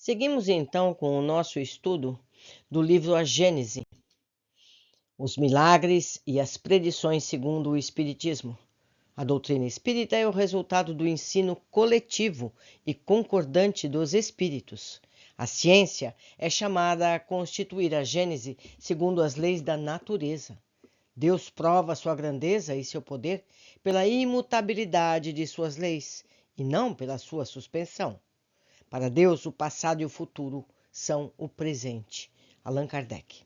Seguimos então com o nosso estudo do livro A Gênese, os milagres e as predições segundo o Espiritismo. A doutrina espírita é o resultado do ensino coletivo e concordante dos espíritos. A ciência é chamada a constituir a Gênese segundo as leis da natureza. Deus prova sua grandeza e seu poder pela imutabilidade de suas leis e não pela sua suspensão. Para Deus, o passado e o futuro são o presente. Allan Kardec.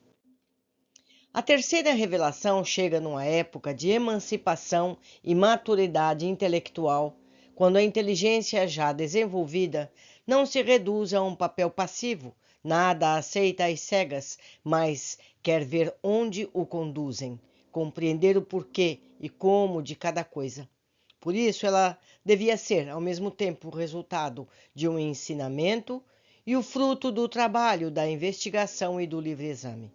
A terceira revelação chega numa época de emancipação e maturidade intelectual, quando a inteligência já desenvolvida não se reduz a um papel passivo, nada aceita às cegas, mas quer ver onde o conduzem, compreender o porquê e como de cada coisa. Por isso, ela devia ser, ao mesmo tempo, o resultado de um ensinamento e o fruto do trabalho, da investigação e do livre exame.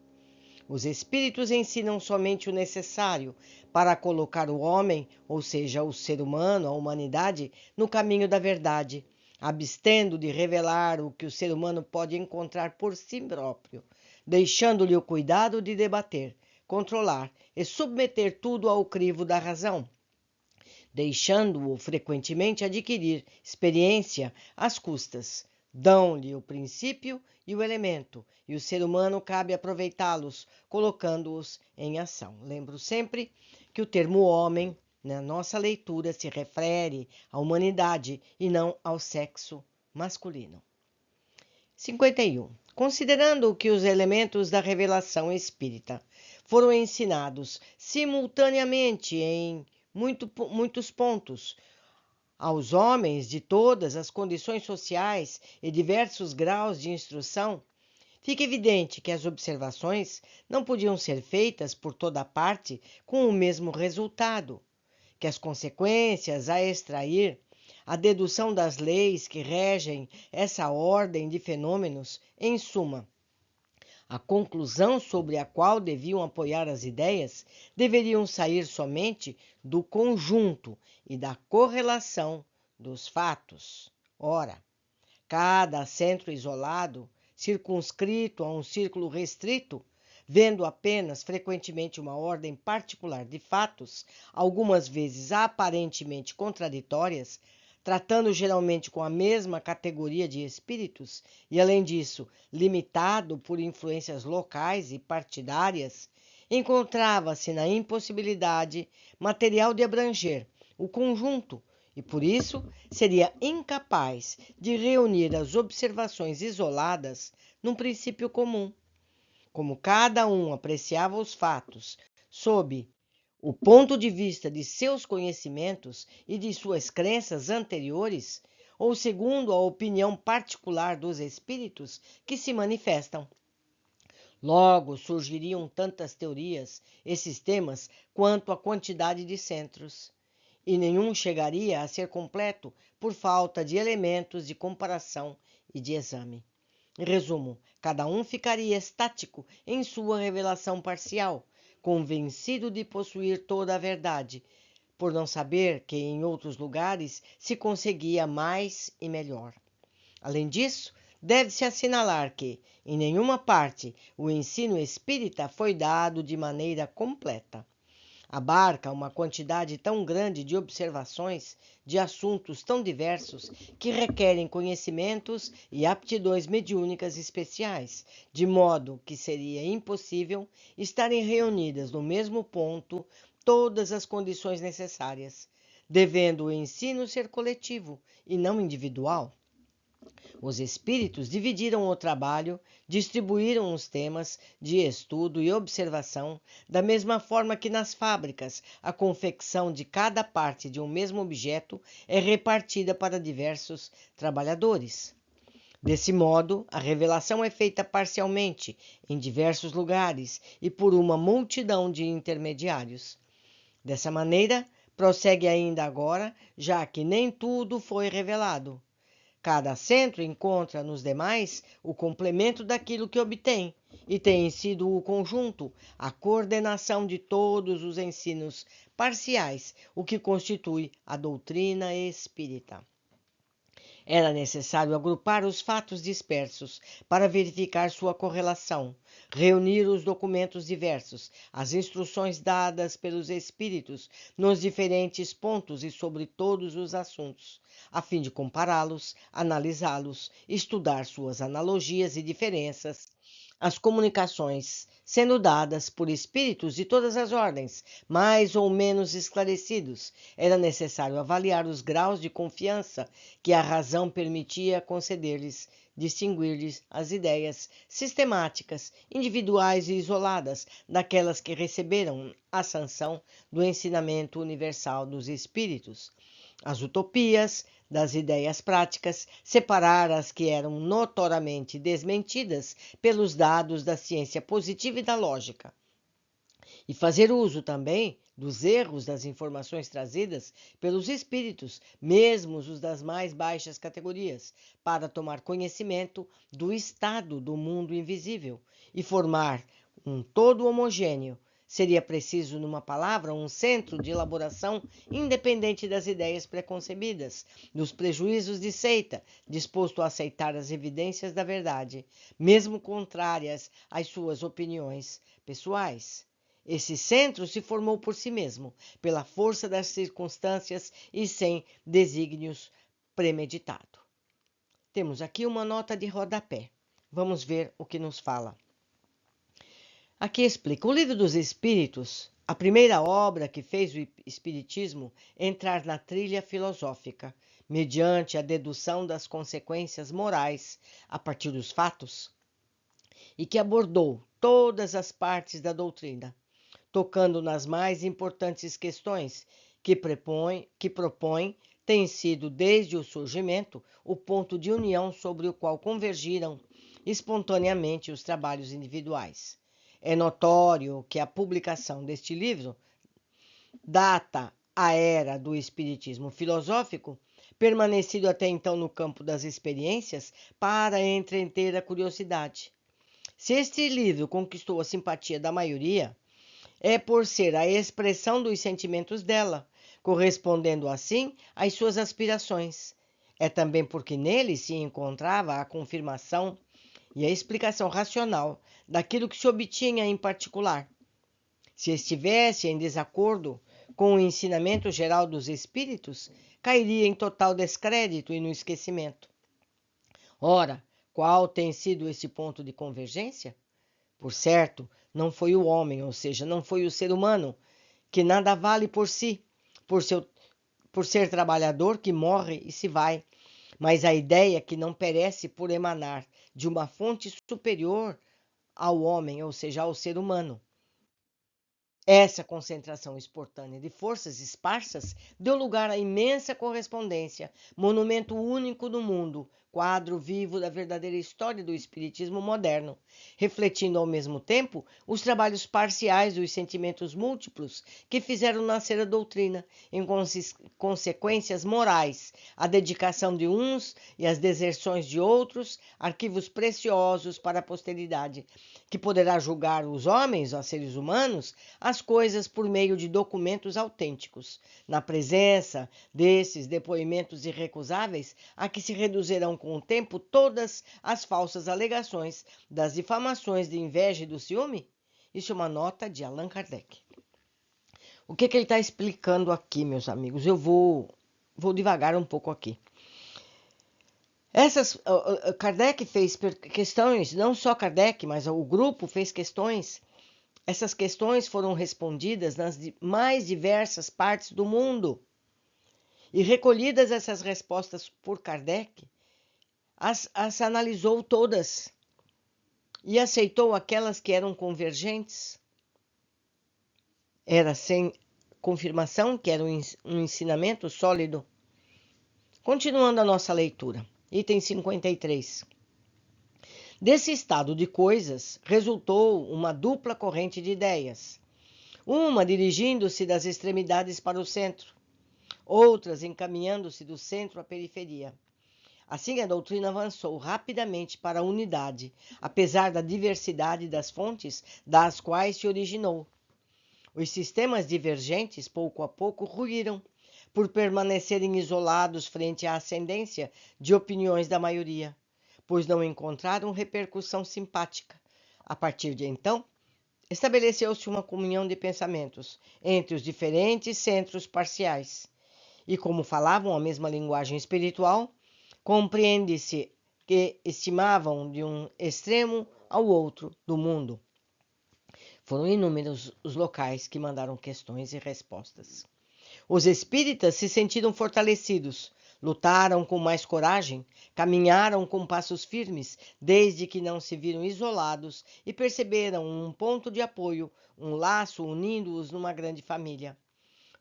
Os espíritos ensinam somente o necessário para colocar o homem, ou seja, o ser humano, a humanidade, no caminho da verdade, abstendo de revelar o que o ser humano pode encontrar por si próprio, deixando-lhe o cuidado de debater, controlar e submeter tudo ao crivo da razão, deixando-o frequentemente adquirir experiência às custas. Dão-lhe o princípio e o elemento, e o ser humano cabe aproveitá-los, colocando-os em ação. Lembro sempre que o termo homem, na nossa leitura, se refere à humanidade e não ao sexo masculino. 51. Considerando que os elementos da revelação espírita foram ensinados simultaneamente em muitos pontos aos homens de todas as condições sociais e diversos graus de instrução, fica evidente que as observações não podiam ser feitas por toda parte com o mesmo resultado, que as consequências a extrair, a dedução das leis que regem essa ordem de fenômenos, em suma, a conclusão sobre a qual deviam apoiar as ideias deveriam sair somente do conjunto e da correlação dos fatos. Ora, cada centro isolado, circunscrito a um círculo restrito, vendo apenas frequentemente uma ordem particular de fatos, algumas vezes aparentemente contraditórias, tratando geralmente com a mesma categoria de espíritos e, além disso, limitado por influências locais e partidárias, encontrava-se na impossibilidade material de abranger o conjunto e, por isso, seria incapaz de reunir as observações isoladas num princípio comum. Como cada um apreciava os fatos sob o ponto de vista de seus conhecimentos e de suas crenças anteriores, ou segundo a opinião particular dos espíritos que se manifestam. Logo surgiriam tantas teorias e sistemas quanto a quantidade de centros, e nenhum chegaria a ser completo por falta de elementos de comparação e de exame. Em resumo, cada um ficaria estático em sua revelação parcial, convencido de possuir toda a verdade, por não saber que em outros lugares se conseguia mais e melhor. Além disso, deve-se assinalar que, em nenhuma parte, o ensino espírita foi dado de maneira completa. Abarca uma quantidade tão grande de observações de assuntos tão diversos que requerem conhecimentos e aptidões mediúnicas especiais, de modo que seria impossível estarem reunidas no mesmo ponto todas as condições necessárias, devendo o ensino ser coletivo e não individual. Os espíritos dividiram o trabalho, distribuíram os temas de estudo e observação, da mesma forma que nas fábricas a confecção de cada parte de um mesmo objeto é repartida para diversos trabalhadores. Desse modo, a revelação é feita parcialmente, em diversos lugares e por uma multidão de intermediários. Dessa maneira, prossegue ainda agora, já que nem tudo foi revelado. Cada centro encontra nos demais o complemento daquilo que obtém, e tem sido o conjunto, a coordenação de todos os ensinos parciais, o que constitui a doutrina espírita. Era necessário agrupar os fatos dispersos para verificar sua correlação, reunir os documentos diversos, as instruções dadas pelos espíritos nos diferentes pontos e sobre todos os assuntos, a fim de compará-los, analisá-los, estudar suas analogias e diferenças. As comunicações sendo dadas por espíritos de todas as ordens, mais ou menos esclarecidos, era necessário avaliar os graus de confiança que a razão permitia conceder-lhes, distinguir-lhes as ideias sistemáticas, individuais e isoladas daquelas que receberam a sanção do ensinamento universal dos espíritos. As utopias das ideias práticas, separar as que eram notoriamente desmentidas pelos dados da ciência positiva e da lógica, e fazer uso também dos erros das informações trazidas pelos espíritos, mesmo os das mais baixas categorias, para tomar conhecimento do estado do mundo invisível e formar um todo homogêneo. Seria preciso, numa palavra, um centro de elaboração independente das ideias preconcebidas, dos prejuízos de seita, disposto a aceitar as evidências da verdade, mesmo contrárias às suas opiniões pessoais. Esse centro se formou por si mesmo, pela força das circunstâncias e sem desígnios premeditado. Temos aqui uma nota de rodapé. Vamos ver o que nos fala. Aqui explica: o Livro dos Espíritos, a primeira obra que fez o Espiritismo entrar na trilha filosófica, mediante a dedução das consequências morais a partir dos fatos, e que abordou todas as partes da doutrina, tocando nas mais importantes questões que propõe, tem sido desde o surgimento o ponto de união sobre o qual convergiram espontaneamente os trabalhos individuais. É notório que a publicação deste livro data a era do espiritismo filosófico, permanecido até então no campo das experiências, para entreter a curiosidade. Se este livro conquistou a simpatia da maioria, é por ser a expressão dos sentimentos dela, correspondendo assim às suas aspirações. É também porque nele se encontrava a confirmação e a explicação racional daquilo que se obtinha em particular. Se estivesse em desacordo com o ensinamento geral dos espíritos, cairia em total descrédito e no esquecimento. Ora, qual tem sido esse ponto de convergência? Por certo, não foi o homem, ou seja, não foi o ser humano, que nada vale por si, por ser trabalhador que morre e se vai, mas a ideia que não perece por emanar de uma fonte superior ao homem, ou seja, ao ser humano. Essa concentração espontânea de forças esparsas deu lugar à imensa correspondência, monumento único no mundo, quadro vivo da verdadeira história do espiritismo moderno, refletindo ao mesmo tempo os trabalhos parciais dos sentimentos múltiplos que fizeram nascer a doutrina, em consequências morais, a dedicação de uns e as deserções de outros, arquivos preciosos para a posteridade, que poderá julgar os homens, os seres humanos, as coisas por meio de documentos autênticos. Na presença desses depoimentos irrecusáveis, a que se reduzirão com o tempo todas as falsas alegações das difamações de inveja e do ciúme? Isso é uma nota de Allan Kardec. O que ele está explicando aqui, meus amigos? Eu vou devagar um pouco aqui. Kardec fez questões, não só Kardec, mas o grupo fez questões. Essas questões foram respondidas nas mais diversas partes do mundo. E recolhidas essas respostas por Kardec, as analisou todas e aceitou aquelas que eram convergentes. Era sem confirmação, que era um ensinamento sólido. Continuando a nossa leitura. Item 53. Desse estado de coisas, resultou uma dupla corrente de ideias. Uma dirigindo-se das extremidades para o centro, outras encaminhando-se do centro à periferia. Assim, a doutrina avançou rapidamente para a unidade, apesar da diversidade das fontes das quais se originou. Os sistemas divergentes, pouco a pouco, ruíram, por permanecerem isolados frente à ascendência de opiniões da maioria, pois não encontraram repercussão simpática. A partir de então, estabeleceu-se uma comunhão de pensamentos entre os diferentes centros parciais. E como falavam a mesma linguagem espiritual, compreende-se que estimavam de um extremo ao outro do mundo. Foram inúmeros os locais que mandaram questões e respostas. Os espíritas se sentiram fortalecidos, lutaram com mais coragem, caminharam com passos firmes, desde que não se viram isolados e perceberam um ponto de apoio, um laço unindo-os numa grande família.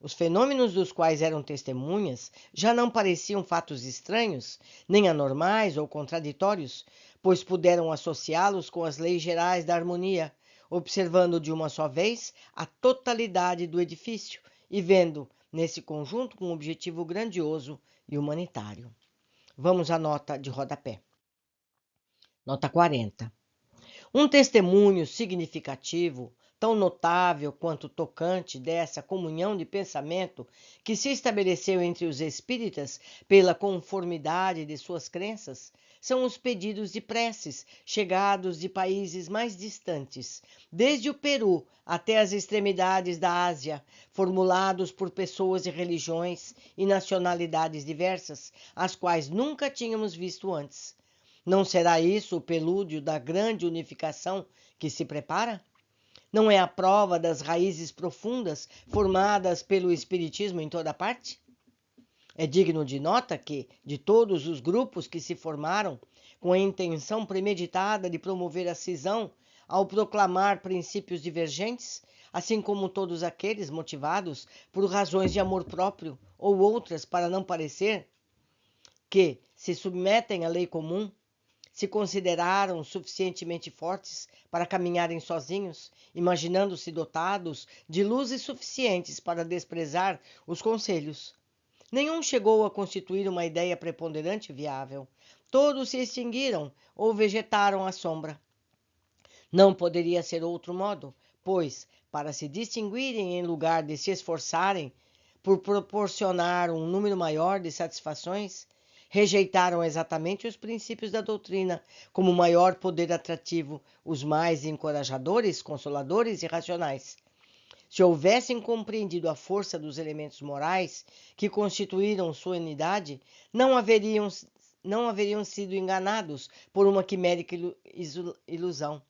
Os fenômenos dos quais eram testemunhas já não pareciam fatos estranhos, nem anormais ou contraditórios, pois puderam associá-los com as leis gerais da harmonia, observando de uma só vez a totalidade do edifício e vendo nesse conjunto um objetivo grandioso e humanitário. Vamos à nota de rodapé. Nota 40. Um testemunho significativo, tão notável quanto tocante dessa comunhão de pensamento que se estabeleceu entre os espíritas pela conformidade de suas crenças, são os pedidos de preces chegados de países mais distantes, desde o Peru até as extremidades da Ásia, formulados por pessoas de religiões e nacionalidades diversas, as quais nunca tínhamos visto antes. Não será isso o prelúdio da grande unificação que se prepara? Não é a prova das raízes profundas formadas pelo Espiritismo em toda parte? É digno de nota que, de todos os grupos que se formaram, com a intenção premeditada de promover a cisão ao proclamar princípios divergentes, assim como todos aqueles motivados por razões de amor próprio ou outras para não parecer que se submetem à lei comum, se consideraram suficientemente fortes para caminharem sozinhos, imaginando-se dotados de luzes suficientes para desprezar os conselhos. Nenhum chegou a constituir uma ideia preponderante e viável. Todos se extinguiram ou vegetaram à sombra. Não poderia ser outro modo, pois, para se distinguirem em lugar de se esforçarem por proporcionar um número maior de satisfações, rejeitaram exatamente os princípios da doutrina como o maior poder atrativo, os mais encorajadores, consoladores e racionais. Se houvessem compreendido a força dos elementos morais que constituíram sua unidade, não haveriam sido enganados por uma quimérica ilusão.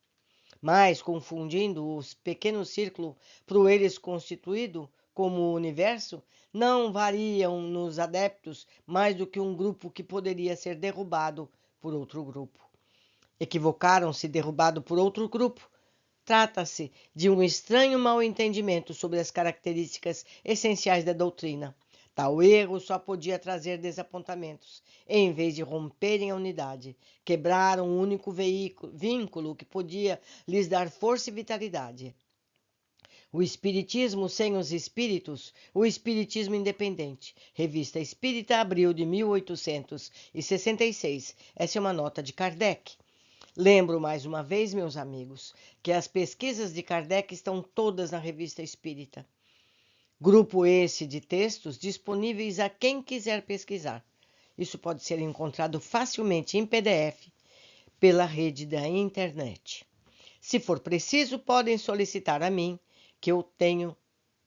Mas, confundindo o pequeno círculo por eles constituído como o universo, não variam nos adeptos mais do que um grupo que poderia ser derrubado por outro grupo. Equivocaram-se derrubado por outro grupo. Trata-se de um estranho mal-entendimento sobre as características essenciais da doutrina. Tal erro só podia trazer desapontamentos. Em vez de romperem a unidade, quebraram o único vínculo que podia lhes dar força e vitalidade. O Espiritismo sem os Espíritos, o Espiritismo Independente. Revista Espírita, abril de 1866. Essa é uma nota de Kardec. Lembro mais uma vez, meus amigos, que as pesquisas de Kardec estão todas na Revista Espírita. Grupo esse de textos disponíveis a quem quiser pesquisar. Isso pode ser encontrado facilmente em PDF pela rede da internet. Se for preciso, podem solicitar a mim, que eu tenho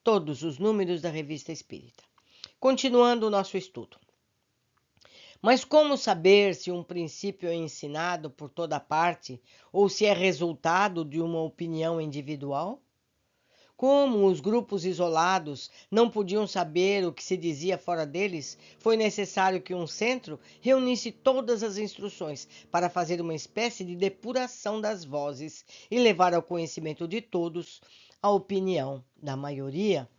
todos os números da Revista Espírita. Continuando o nosso estudo. Mas como saber se um princípio é ensinado por toda parte ou se é resultado de uma opinião individual? Como os grupos isolados não podiam saber o que se dizia fora deles, foi necessário que um centro reunisse todas as instruções para fazer uma espécie de depuração das vozes e levar ao conhecimento de todos a opinião da maioria.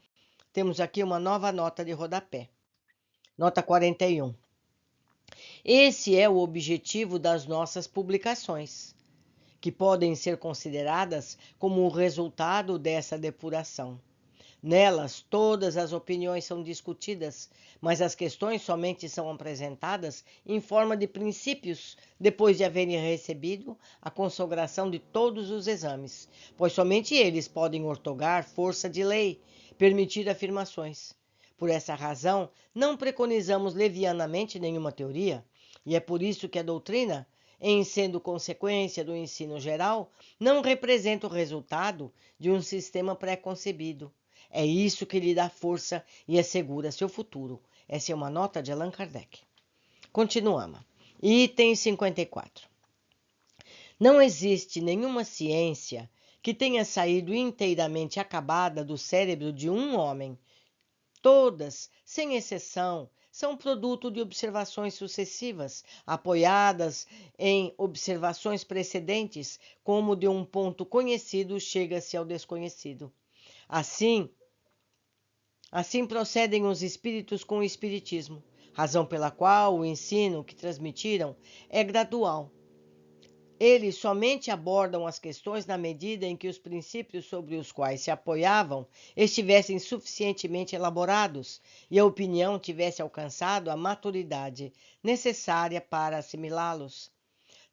Temos aqui uma nova nota de rodapé. Nota 41. Esse é o objetivo das nossas publicações, que podem ser consideradas como o resultado dessa depuração. Nelas, todas as opiniões são discutidas, mas as questões somente são apresentadas em forma de princípios, depois de haverem recebido a consagração de todos os exames, pois somente eles podem ortogar força de lei, permitir afirmações. Por essa razão, não preconizamos levianamente nenhuma teoria, e é por isso que a doutrina, em sendo consequência do ensino geral, não representa o resultado de um sistema pré-concebido. É isso que lhe dá força e assegura seu futuro. Essa é uma nota de Allan Kardec. Continuamos. Item 54. Não existe nenhuma ciência que tenha saído inteiramente acabada do cérebro de um homem. Todas, sem exceção, são produto de observações sucessivas, apoiadas em observações precedentes, como de um ponto conhecido chega-se ao desconhecido. Assim procedem os espíritos com o espiritismo, razão pela qual o ensino que transmitiram é gradual. Eles somente abordam as questões na medida em que os princípios sobre os quais se apoiavam estivessem suficientemente elaborados e a opinião tivesse alcançado a maturidade necessária para assimilá-los.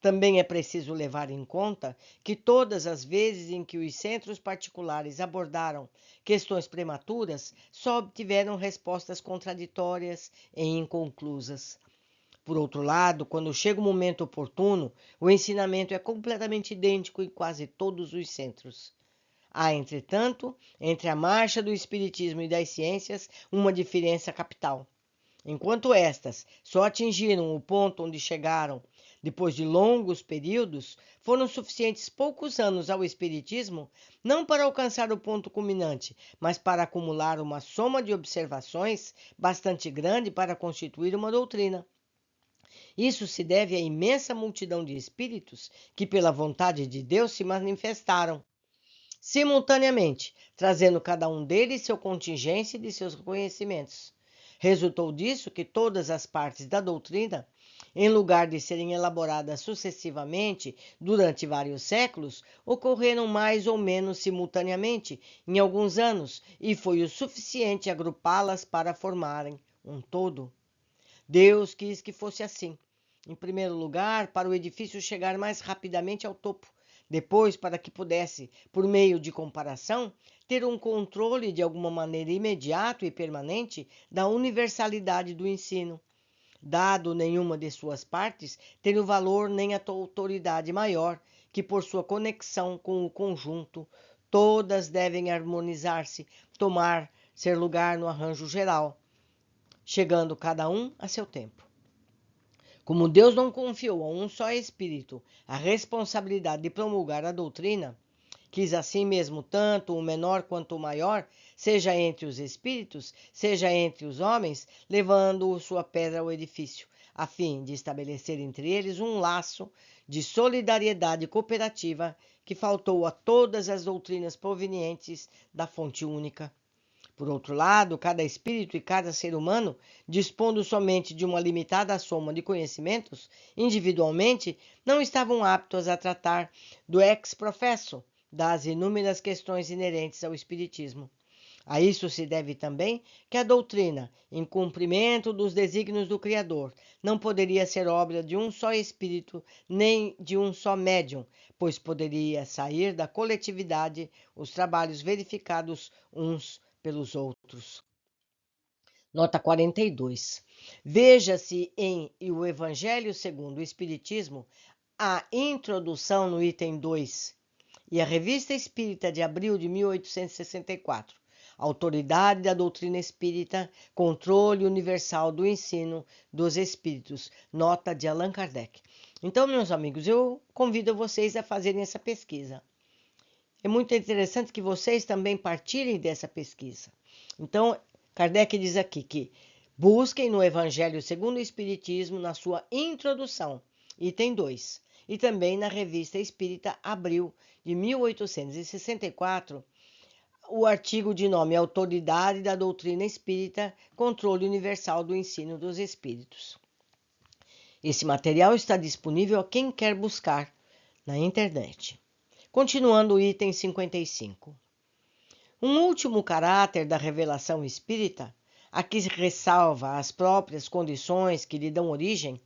Também é preciso levar em conta que todas as vezes em que os centros particulares abordaram questões prematuras, só obtiveram respostas contraditórias e inconclusas. Por outro lado, quando chega o momento oportuno, o ensinamento é completamente idêntico em quase todos os centros. Há, entretanto, entre a marcha do espiritismo e das ciências, uma diferença capital. Enquanto estas só atingiram o ponto onde chegaram depois de longos períodos, foram suficientes poucos anos ao espiritismo, não para alcançar o ponto culminante, mas para acumular uma soma de observações bastante grande para constituir uma doutrina. Isso se deve à imensa multidão de espíritos que, pela vontade de Deus, se manifestaram simultaneamente, trazendo cada um deles seu contingente de seus conhecimentos. Resultou disso que todas as partes da doutrina, em lugar de serem elaboradas sucessivamente durante vários séculos, ocorreram mais ou menos simultaneamente em alguns anos, e foi o suficiente agrupá-las para formarem um todo. Deus quis que fosse assim. Em primeiro lugar, para o edifício chegar mais rapidamente ao topo. Depois, para que pudesse, por meio de comparação, ter um controle de alguma maneira imediato e permanente da universalidade do ensino. Dado nenhuma de suas partes ter o valor nem a autoridade maior que por sua conexão com o conjunto, todas devem harmonizar-se, ser lugar no arranjo geral, chegando cada um a seu tempo. Como Deus não confiou a um só espírito a responsabilidade de promulgar a doutrina, quis assim mesmo tanto o menor quanto o maior, seja entre os espíritos, seja entre os homens, levando sua pedra ao edifício, a fim de estabelecer entre eles um laço de solidariedade cooperativa que faltou a todas as doutrinas provenientes da fonte única. Por outro lado, cada espírito e cada ser humano, dispondo somente de uma limitada soma de conhecimentos, individualmente, não estavam aptos a tratar do ex professo das inúmeras questões inerentes ao espiritismo. A isso se deve também que a doutrina, em cumprimento dos desígnios do Criador, não poderia ser obra de um só espírito, nem de um só médium, pois poderia sair da coletividade os trabalhos verificados uns pelos outros. Nota 42. Veja-se em O Evangelho segundo o Espiritismo a introdução no item 2 e a Revista Espírita de abril de 1864. Autoridade da doutrina espírita, controle universal do ensino dos espíritos. Nota de Allan Kardec. Então, meus amigos, eu convido vocês a fazerem essa pesquisa. É muito interessante que vocês também partilhem dessa pesquisa. Então, Kardec diz aqui que busquem no Evangelho segundo o Espiritismo, na sua introdução, item 2, e também na Revista Espírita, abril de 1864, o artigo de nome Autoridade da Doutrina Espírita, Controle Universal do Ensino dos Espíritos. Esse material está disponível a quem quer buscar na internet. Continuando o item 55. Um último caráter da revelação espírita, a que ressalva as próprias condições que lhe dão origem,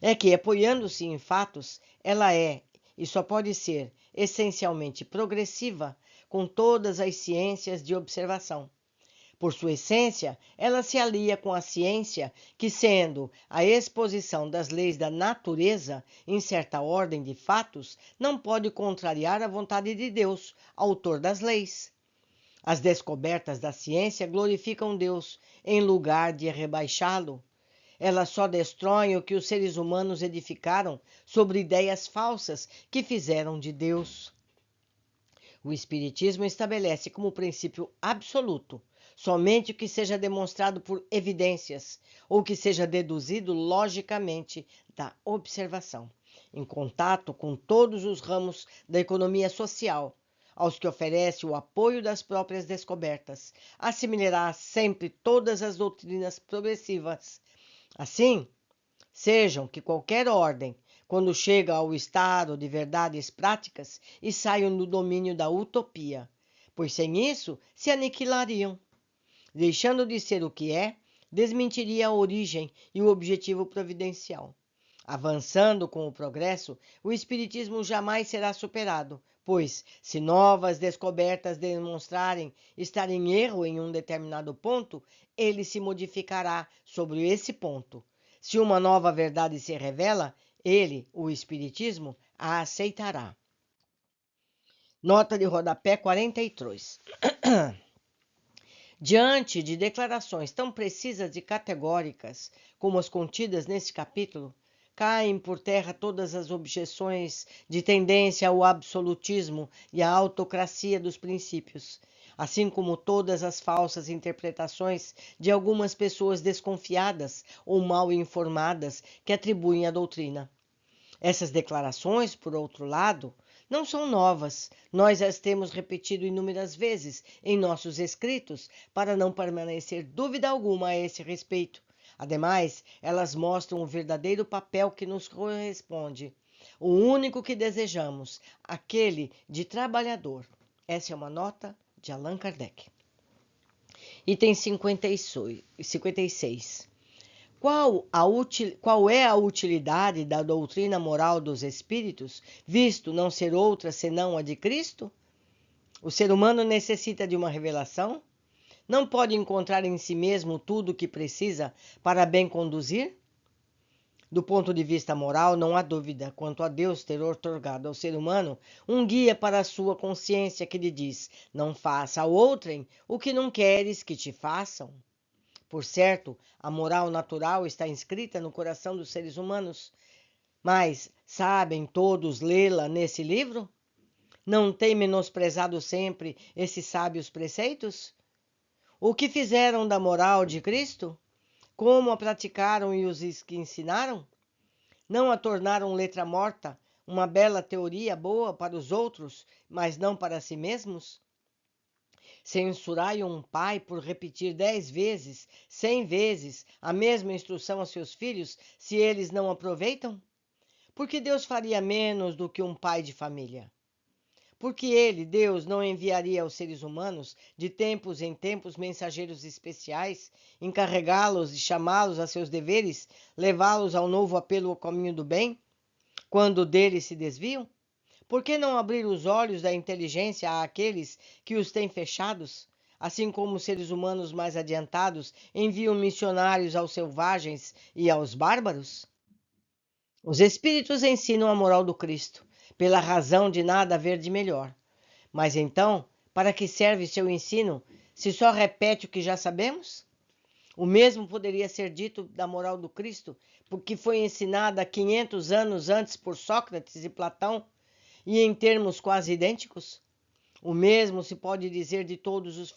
é que, apoiando-se em fatos, ela é, e só pode ser, essencialmente progressiva com todas as ciências de observação. Por sua essência, ela se alia com a ciência, que, sendo a exposição das leis da natureza em certa ordem de fatos, não pode contrariar a vontade de Deus, autor das leis. As descobertas da ciência glorificam Deus, em lugar de rebaixá-lo. Elas só destroem o que os seres humanos edificaram sobre ideias falsas que fizeram de Deus. O Espiritismo estabelece como princípio absoluto somente o que seja demonstrado por evidências ou que seja deduzido logicamente da observação, em contato com todos os ramos da economia social, aos que oferece o apoio das próprias descobertas, assimilará sempre todas as doutrinas progressivas. Assim, sejam que qualquer ordem, quando chega ao estado de verdades práticas, e saiam do domínio da utopia, pois sem isso se aniquilariam. Deixando de ser o que é, desmentiria a origem e o objetivo providencial. Avançando com o progresso, o Espiritismo jamais será superado, pois, se novas descobertas demonstrarem estar em erro em um determinado ponto, ele se modificará sobre esse ponto. Se uma nova verdade se revela, ele, o Espiritismo, a aceitará. Nota de rodapé 43. Diante de declarações tão precisas e categóricas como as contidas nesse capítulo, caem por terra todas as objeções de tendência ao absolutismo e à autocracia dos princípios, assim como todas as falsas interpretações de algumas pessoas desconfiadas ou mal informadas que atribuem à doutrina. Essas declarações, por outro lado, não são novas. Nós as temos repetido inúmeras vezes em nossos escritos para não permanecer dúvida alguma a esse respeito. Ademais, elas mostram o verdadeiro papel que nos corresponde, o único que desejamos, aquele de trabalhador. Essa é uma nota de Allan Kardec. Item 56. Qual é a utilidade da doutrina moral dos espíritos, visto não ser outra senão a de Cristo? O ser humano necessita de uma revelação? Não pode encontrar em si mesmo tudo o que precisa para bem conduzir? Do ponto de vista moral, não há dúvida quanto a Deus ter outorgado ao ser humano um guia para a sua consciência que lhe diz: não faça a outrem o que não queres que te façam. Por certo, a moral natural está inscrita no coração dos seres humanos, mas sabem todos lê-la nesse livro? Não têm menosprezado sempre esses sábios preceitos? O que fizeram da moral de Cristo? Como a praticaram e os que ensinaram? Não a tornaram letra morta, uma bela teoria boa para os outros, mas não para si mesmos? Censurai um pai por repetir 10 vezes, 100 vezes a mesma instrução a seus filhos, se eles não aproveitam? Por que Deus faria menos do que um pai de família? Porque ele, Deus, não enviaria aos seres humanos, de tempos em tempos, mensageiros especiais, encarregá-los e chamá-los a seus deveres, levá-los ao novo apelo ao caminho do bem, quando dele se desviam? Por que não abrir os olhos da inteligência àqueles que os têm fechados? Assim como os seres humanos mais adiantados enviam missionários aos selvagens e aos bárbaros? Os espíritos ensinam a moral do Cristo, pela razão de nada haver de melhor. Mas então, para que serve seu ensino, se só repete o que já sabemos? O mesmo poderia ser dito da moral do Cristo, porque foi ensinada 500 anos antes por Sócrates e Platão, e em termos quase idênticos? O mesmo se pode dizer de todos os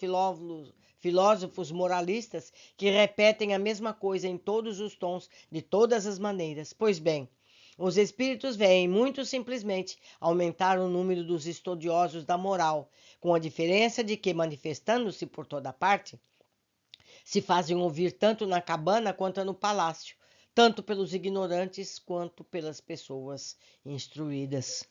filósofos moralistas que repetem a mesma coisa em todos os tons, de todas as maneiras. Pois bem, os espíritos vêm muito simplesmente aumentar o número dos estudiosos da moral, com a diferença de que, manifestando-se por toda parte, se fazem ouvir tanto na cabana quanto no palácio, tanto pelos ignorantes quanto pelas pessoas instruídas.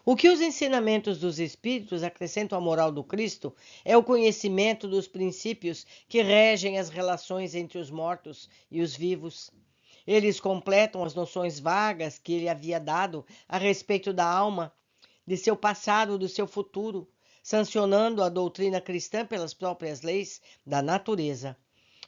O que os ensinamentos dos Espíritos acrescentam à moral do Cristo é o conhecimento dos princípios que regem as relações entre os mortos e os vivos. Eles completam as noções vagas que ele havia dado a respeito da alma, de seu passado, do seu futuro, sancionando a doutrina cristã pelas próprias leis da natureza.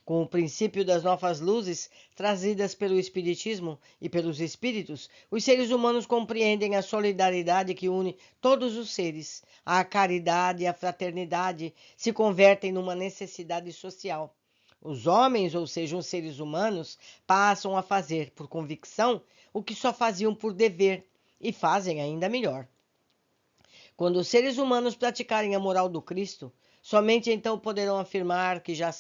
Com o princípio das novas luzes trazidas pelo Espiritismo e pelos Espíritos, os seres humanos compreendem a solidariedade que une todos os seres. A caridade e a fraternidade se convertem numa necessidade social. Os homens, ou seja, os seres humanos, passam a fazer, por convicção, o que só faziam por dever, e fazem ainda melhor. Quando os seres humanos praticarem a moral do Cristo, somente então poderão afirmar que já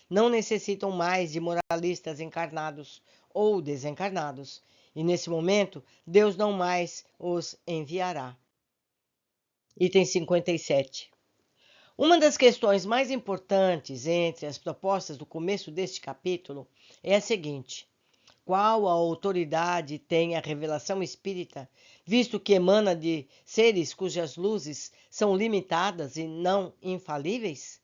não necessitam mais de moralistas encarnados ou desencarnados. E nesse momento, Deus não mais os enviará. Item 57. Uma das questões mais importantes entre as propostas do começo deste capítulo é a seguinte: qual a autoridade tem a revelação espírita, visto que emana de seres cujas luzes são limitadas e não infalíveis?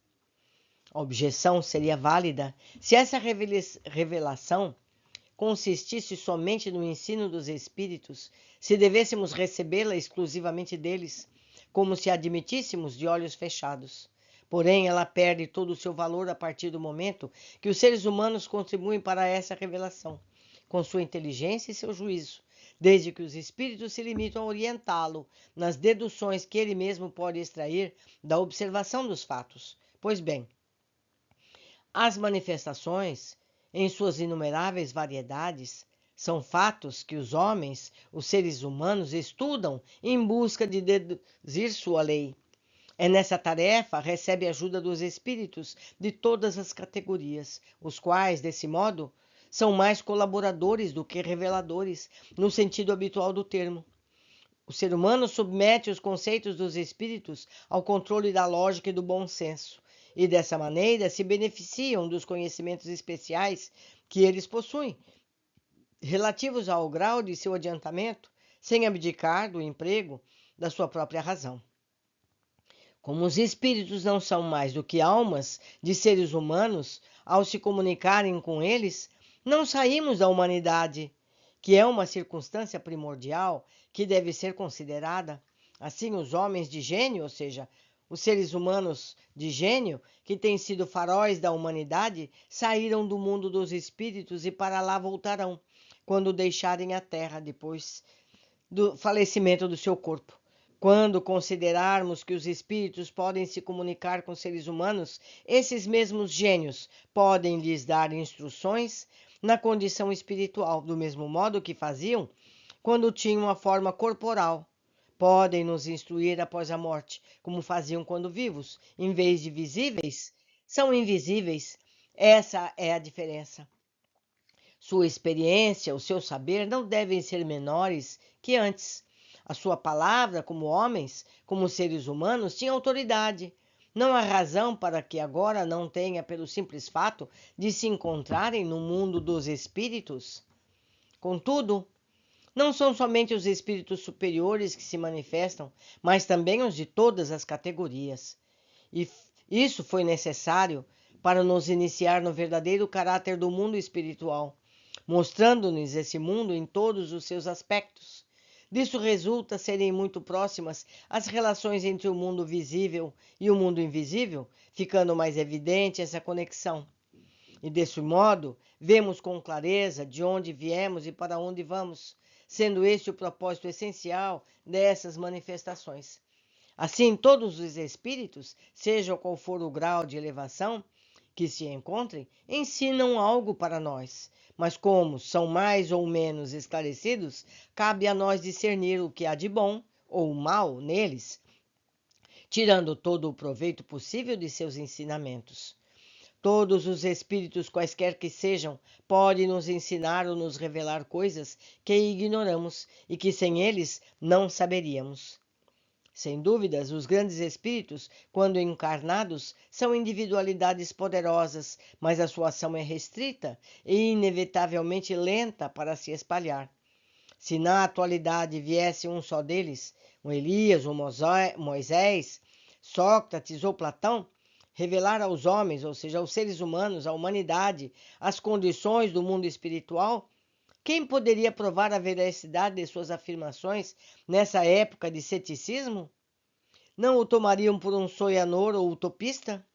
A objeção seria válida se essa revelação consistisse somente no ensino dos espíritos, se devêssemos recebê-la exclusivamente deles, como se admitíssemos de olhos fechados. Porém, ela perde todo o seu valor a partir do momento que os seres humanos contribuem para essa revelação, com sua inteligência e seu juízo, desde que os espíritos se limitam a orientá-lo nas deduções que ele mesmo pode extrair da observação dos fatos. Pois bem, as manifestações, em suas inumeráveis variedades, são fatos que os homens, os seres humanos, estudam em busca de deduzir sua lei. É nessa tarefa recebe ajuda dos espíritos de todas as categorias, os quais, desse modo, são mais colaboradores do que reveladores, no sentido habitual do termo. O ser humano submete os conceitos dos espíritos ao controle da lógica e do bom senso, e dessa maneira se beneficiam dos conhecimentos especiais que eles possuem, relativos ao grau de seu adiantamento, sem abdicar do emprego da sua própria razão. Como os espíritos não são mais do que almas de seres humanos, ao se comunicarem com eles, não saímos da humanidade, que é uma circunstância primordial que deve ser considerada. Assim, os homens de gênio, ou seja, os seres humanos de gênio, que têm sido faróis da humanidade, saíram do mundo dos espíritos e para lá voltarão, quando deixarem a terra, depois do falecimento do seu corpo. Quando considerarmos que os espíritos podem se comunicar com seres humanos, esses mesmos gênios podem lhes dar instruções na condição espiritual, do mesmo modo que faziam quando tinham a forma corporal. Podem nos instruir após a morte, como faziam quando vivos. Em vez de visíveis, são invisíveis. Essa é a diferença. Sua experiência, o seu saber não devem ser menores que antes. A sua palavra, como homens, como seres humanos, tinha autoridade. Não há razão para que agora não tenha, pelo simples fato de se encontrarem no mundo dos espíritos. Contudo, não são somente os espíritos superiores que se manifestam, mas também os de todas as categorias. E isso foi necessário para nos iniciar no verdadeiro caráter do mundo espiritual, mostrando-nos esse mundo em todos os seus aspectos. Disso resulta serem muito próximas as relações entre o mundo visível e o mundo invisível, ficando mais evidente essa conexão. E desse modo, vemos com clareza de onde viemos e para onde vamos, sendo este o propósito essencial dessas manifestações. Assim, todos os espíritos, seja qual for o grau de elevação que se encontrem, ensinam algo para nós. Mas como são mais ou menos esclarecidos, cabe a nós discernir o que há de bom ou mal neles, tirando todo o proveito possível de seus ensinamentos. Todos os espíritos, quaisquer que sejam, podem nos ensinar ou nos revelar coisas que ignoramos e que sem eles não saberíamos. Sem dúvidas, os grandes espíritos, quando encarnados, são individualidades poderosas, mas a sua ação é restrita e inevitavelmente lenta para se espalhar. Se na atualidade viesse um só deles, um Elias, um Moisés, Sócrates ou Platão, revelar aos homens, ou seja, aos seres humanos, à humanidade, as condições do mundo espiritual, quem poderia provar a veracidade de suas afirmações nessa época de ceticismo? Não o tomariam por um sonhador ou utopista?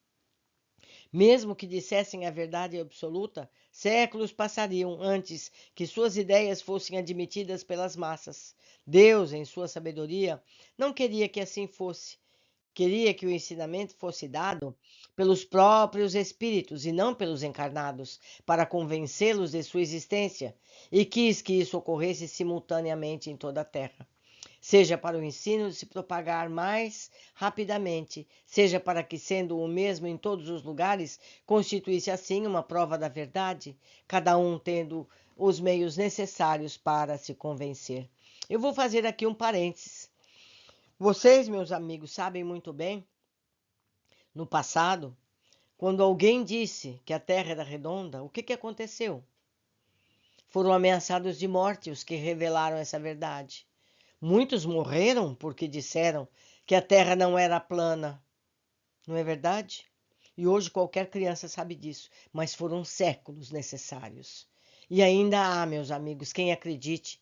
Mesmo que dissessem a verdade absoluta, séculos passariam antes que suas ideias fossem admitidas pelas massas. Deus, em sua sabedoria, não queria que assim fosse. Queria que o ensinamento fosse dado pelos próprios espíritos e não pelos encarnados, para convencê-los de sua existência, e quis que isso ocorresse simultaneamente em toda a Terra. Seja para o ensino se propagar mais rapidamente, seja para que, sendo o mesmo em todos os lugares, constituísse assim uma prova da verdade, cada um tendo os meios necessários para se convencer. Eu vou fazer aqui um parênteses. Vocês, meus amigos, sabem muito bem, no passado, quando alguém disse que a Terra era redonda, o que aconteceu? Foram ameaçados de morte os que revelaram essa verdade. Muitos morreram porque disseram que a Terra não era plana. Não é verdade? E hoje qualquer criança sabe disso, mas foram séculos necessários. E ainda há, meus amigos, quem acredite,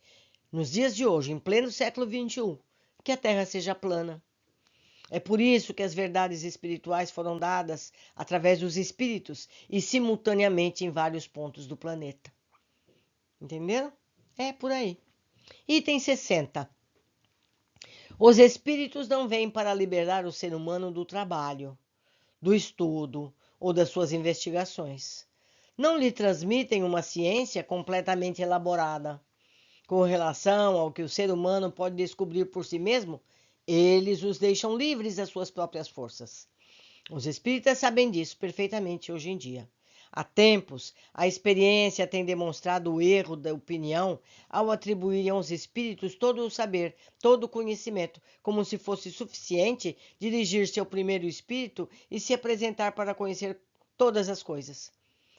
nos dias de hoje, em pleno século XXI, que a Terra seja plana. É por isso que as verdades espirituais foram dadas através dos espíritos e simultaneamente em vários pontos do planeta. Entenderam? É por aí. Item 60. Os espíritos não vêm para liberar o ser humano do trabalho, do estudo ou das suas investigações. Não lhe transmitem uma ciência completamente elaborada. Com relação ao que o ser humano pode descobrir por si mesmo, eles os deixam livres das suas próprias forças. Os espíritas sabem disso perfeitamente hoje em dia. Há tempos, a experiência tem demonstrado o erro da opinião ao atribuírem aos espíritos todo o saber, todo o conhecimento, como se fosse suficiente dirigir-se ao primeiro espírito e se apresentar para conhecer todas as coisas.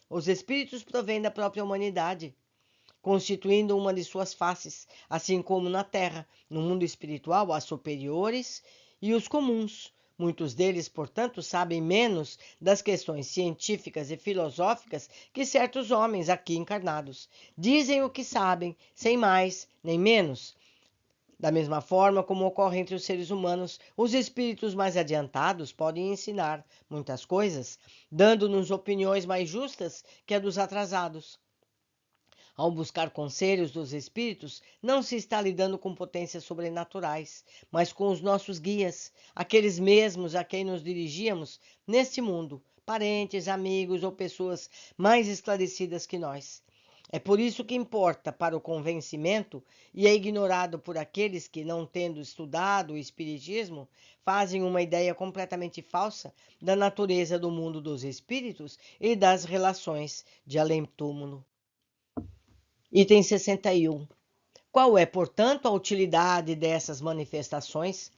Os espíritos provêm da própria humanidade, constituindo uma de suas faces, assim como na Terra, no mundo espiritual, há superiores e os comuns. Muitos deles, portanto, sabem menos das questões científicas e filosóficas que certos homens aqui encarnados. Dizem o que sabem, sem mais nem menos. Da mesma forma como ocorre entre os seres humanos, os espíritos mais adiantados podem ensinar muitas coisas, dando-nos opiniões mais justas que a dos atrasados. Ao buscar conselhos dos espíritos, não se está lidando com potências sobrenaturais, mas com os nossos guias, aqueles mesmos a quem nos dirigíamos neste mundo, parentes, amigos ou pessoas mais esclarecidas que nós. É por isso que importa para o convencimento e é ignorado por aqueles que, não tendo estudado o Espiritismo, fazem uma ideia completamente falsa da natureza do mundo dos espíritos e das relações de além-túmulo. Item 61. Qual é, portanto, a utilidade dessas manifestações,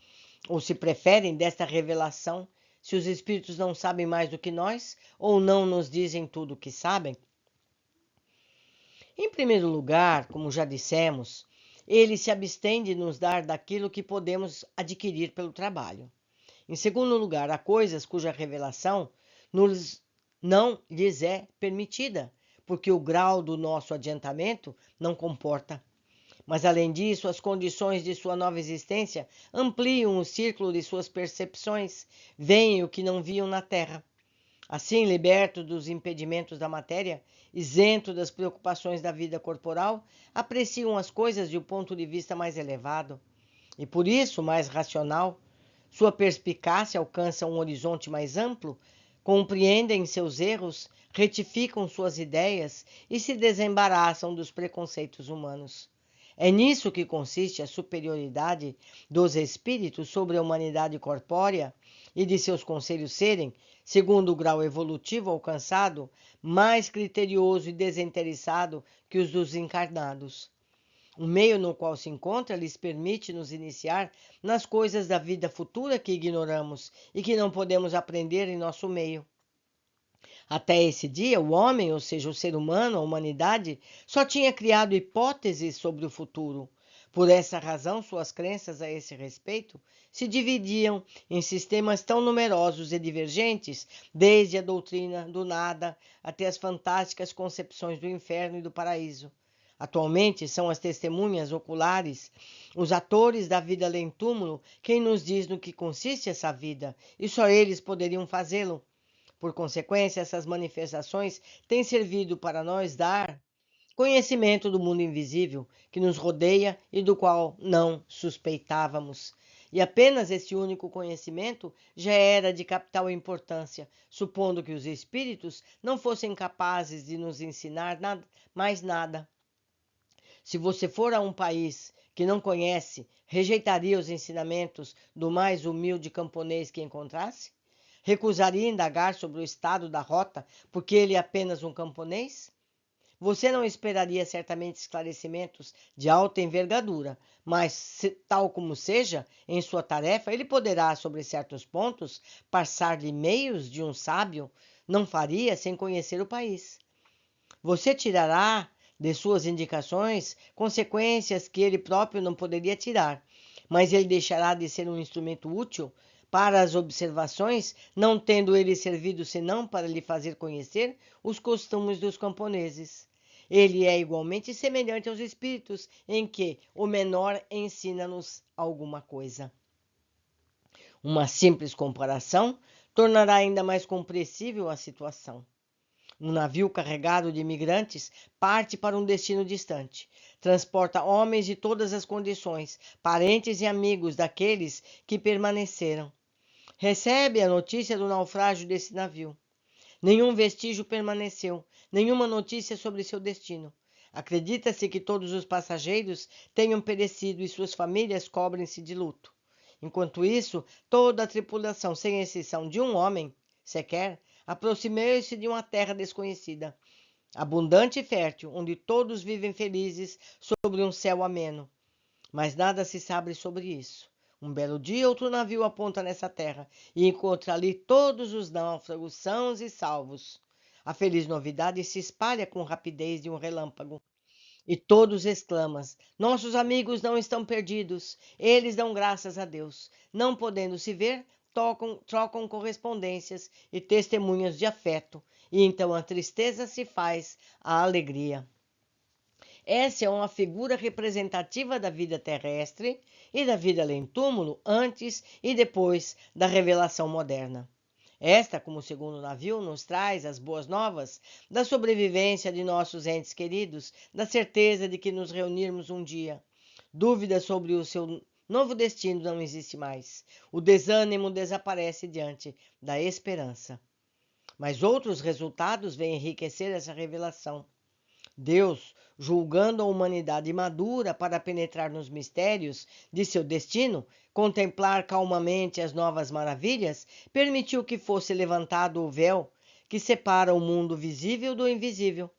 ou se preferem, desta revelação, se os espíritos não sabem mais do que nós, ou não nos dizem tudo o que sabem? Em primeiro lugar, como já dissemos, ele se abstém de nos dar daquilo que podemos adquirir pelo trabalho. Em segundo lugar, há coisas cuja revelação não lhes é permitida, porque o grau do nosso adiantamento não comporta. Mas, além disso, as condições de sua nova existência ampliam o círculo de suas percepções, veem o que não viam na Terra. Assim, liberto dos impedimentos da matéria, isento das preocupações da vida corporal, apreciam as coisas de um ponto de vista mais elevado e, por isso, mais racional. Sua perspicácia alcança um horizonte mais amplo, compreendem seus erros, retificam suas ideias e se desembaraçam dos preconceitos humanos. É nisso que consiste a superioridade dos espíritos sobre a humanidade corpórea e de seus conselhos serem, segundo o grau evolutivo alcançado, mais criterioso e desinteressado que os dos encarnados. O meio no qual se encontra lhes permite nos iniciar nas coisas da vida futura que ignoramos e que não podemos aprender em nosso meio. Até esse dia, o homem, ou seja, o ser humano, a humanidade, só tinha criado hipóteses sobre o futuro. Por essa razão, suas crenças a esse respeito se dividiam em sistemas tão numerosos e divergentes, desde a doutrina do nada até as fantásticas concepções do inferno e do paraíso. Atualmente são as testemunhas oculares, os atores da vida além túmulo, quem nos diz no que consiste essa vida, e só eles poderiam fazê-lo. Por consequência, essas manifestações têm servido para nós dar conhecimento do mundo invisível que nos rodeia e do qual não suspeitávamos. E apenas esse único conhecimento já era de capital importância, supondo que os espíritos não fossem capazes de nos ensinar mais nada. Se você for a um país que não conhece, rejeitaria os ensinamentos do mais humilde camponês que encontrasse? Recusaria indagar sobre o estado da rota porque ele é apenas um camponês? Você não esperaria certamente esclarecimentos de alta envergadura, mas, tal como seja, em sua tarefa, ele poderá, sobre certos pontos, passar-lhe meios de um sábio, não faria sem conhecer o país. Você tirará de suas indicações consequências que ele próprio não poderia tirar, mas ele deixará de ser um instrumento útil para as observações, não tendo ele servido senão para lhe fazer conhecer os costumes dos camponeses. Ele é igualmente semelhante aos espíritos, em que o menor ensina-nos alguma coisa. Uma simples comparação tornará ainda mais compreensível a situação. Um navio carregado de imigrantes parte para um destino distante. Transporta homens de todas as condições, parentes e amigos daqueles que permaneceram. Recebe a notícia do naufrágio desse navio. Nenhum vestígio permaneceu, nenhuma notícia sobre seu destino. Acredita-se que todos os passageiros tenham perecido e suas famílias cobrem-se de luto. Enquanto isso, toda a tripulação, sem exceção de um homem, sequer, aproximou-se de uma terra desconhecida, abundante e fértil, onde todos vivem felizes sobre um céu ameno. Mas nada se sabe sobre isso. Um belo dia, outro navio aponta nessa terra e encontra ali todos os náufragos sãos e salvos. A feliz novidade se espalha com rapidez de um relâmpago. E todos exclamam: nossos amigos não estão perdidos. Eles dão graças a Deus. Não podendo se ver, trocam correspondências e testemunhas de afeto. E então a tristeza se faz a alegria. Essa é uma figura representativa da vida terrestre e da vida além túmulo antes e depois da revelação moderna. Esta, como o segundo navio, nos traz as boas novas da sobrevivência de nossos entes queridos, da certeza de que nos reunirmos um dia. Dúvida sobre o seu novo destino não existe mais. O desânimo desaparece diante da esperança. Mas outros resultados vêm enriquecer essa revelação. Deus, julgando a humanidade madura para penetrar nos mistérios de seu destino, contemplar calmamente as novas maravilhas, permitiu que fosse levantado o véu que separa o mundo visível do invisível.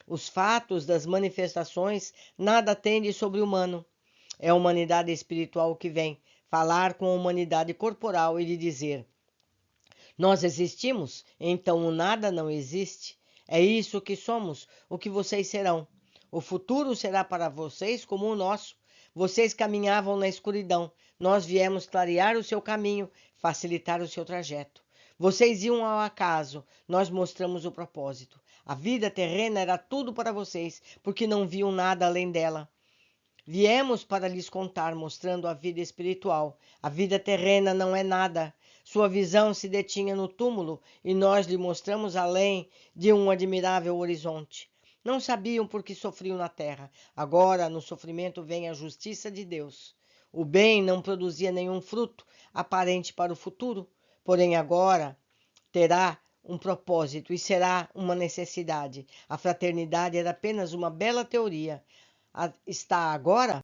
Os fatos das manifestações nada têm de sobre-humano. É a humanidade espiritual que vem falar com a humanidade corporal e lhe dizer: nós existimos, então o nada não existe. É isso que somos, o que vocês serão. O futuro será para vocês como o nosso. Vocês caminhavam na escuridão. Nós viemos clarear o seu caminho, facilitar o seu trajeto. Vocês iam ao acaso. Nós mostramos o propósito. A vida terrena era tudo para vocês, porque não viam nada além dela. Viemos para lhes contar, mostrando a vida espiritual. A vida terrena não é nada. Sua visão se detinha no túmulo e nós lhe mostramos além de um admirável horizonte. Não sabiam por que sofriam na terra. Agora, no sofrimento, vem a justiça de Deus. O bem não produzia nenhum fruto aparente para o futuro, porém agora terá um propósito e será uma necessidade. A fraternidade era apenas uma bela teoria. Está agora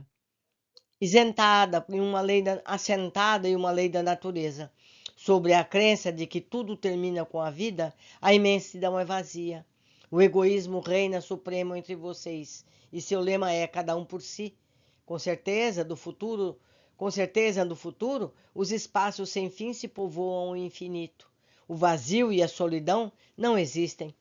isentada em uma lei assentada em uma lei da natureza. Sobre a crença de que tudo termina com a vida, a imensidão é vazia. O egoísmo reina supremo entre vocês, e seu lema é cada um por si. Com certeza, no futuro, os espaços sem fim se povoam ao infinito. O vazio e a solidão não existem.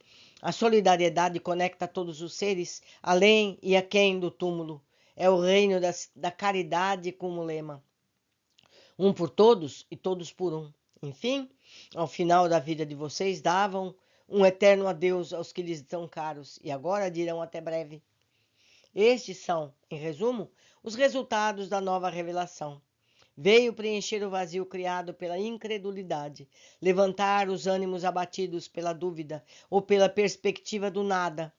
A solidariedade conecta todos os seres, além e aquém do túmulo. É o reino da caridade como lema. Um por todos e todos por um. Enfim, ao final da vida de vocês, davam um eterno adeus aos que lhes são caros, e agora dirão até breve. Estes são, em resumo, os resultados da nova revelação. Veio preencher o vazio criado pela incredulidade, levantar os ânimos abatidos pela dúvida ou pela perspectiva do nada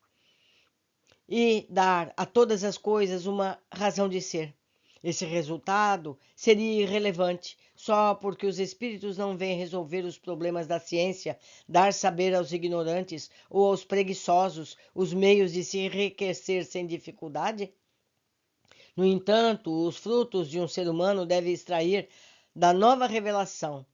e dar a todas as coisas uma razão de ser. Esse resultado seria irrelevante só porque os espíritos não vêm resolver os problemas da ciência, dar saber aos ignorantes ou aos preguiçosos os meios de se enriquecer sem dificuldade? No entanto, os frutos de um ser humano deve extrair da nova revelação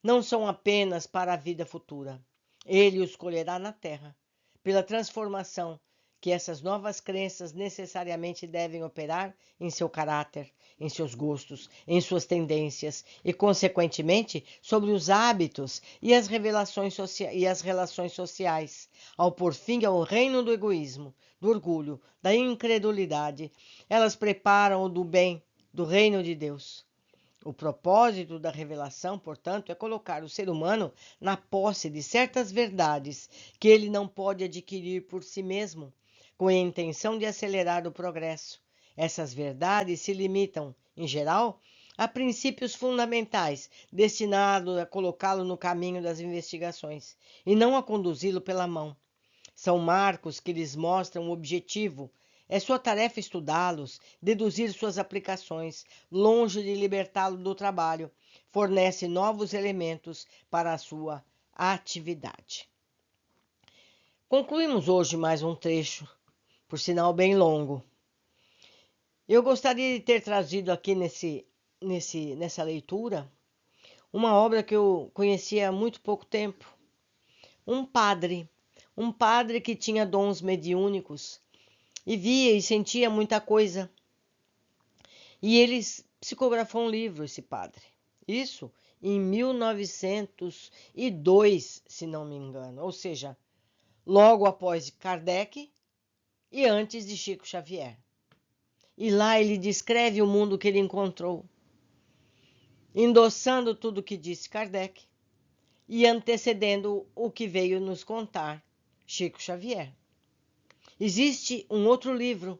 não são apenas para a vida futura. Ele os colherá na terra, pela transformação que essas novas crenças necessariamente devem operar em seu caráter, em seus gostos, em suas tendências e, consequentemente, sobre os hábitos e as relações sociais, ao pôr fim ao reino do egoísmo, do orgulho, da incredulidade. Elas preparam o do bem do reino de Deus. O propósito da revelação, portanto, é colocar o ser humano na posse de certas verdades que ele não pode adquirir por si mesmo, com a intenção de acelerar o progresso. Essas verdades se limitam, em geral, a princípios fundamentais destinados a colocá-lo no caminho das investigações e não a conduzi-lo pela mão. São marcos que lhes mostram o objetivo. É sua tarefa estudá-los, deduzir suas aplicações, longe de libertá-lo do trabalho. Fornece novos elementos para a sua atividade. Concluímos hoje mais um trecho, por sinal bem longo. Eu gostaria de ter trazido aqui nessa leitura uma obra que eu conhecia há muito pouco tempo. Um padre que tinha dons mediúnicos e via e sentia muita coisa. E ele psicografou um livro, esse padre. Isso em 1902, se não me engano. Ou seja, logo após Kardec e antes de Chico Xavier. E lá ele descreve o mundo que ele encontrou, endossando tudo o que disse Kardec e antecedendo o que veio nos contar Chico Xavier. Existe um outro livro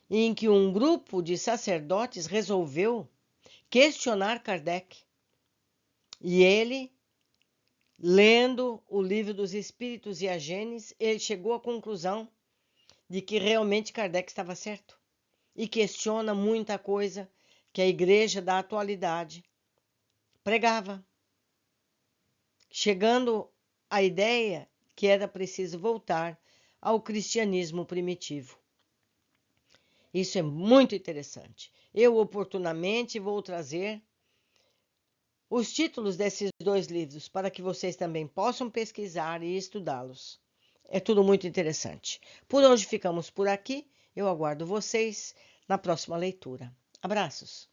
em que um grupo de sacerdotes resolveu questionar Kardec. E ele, lendo o Livro dos Espíritos e a Gênesis, ele chegou à conclusão de que realmente Kardec estava certo e questiona muita coisa que a igreja da atualidade pregava, chegando à ideia que era preciso voltar ao cristianismo primitivo. Isso é muito interessante. Eu oportunamente vou trazer os títulos desses dois livros para que vocês também possam pesquisar e estudá-los. É tudo muito interessante. Por hoje ficamos por aqui. Eu aguardo vocês na próxima leitura. Abraços!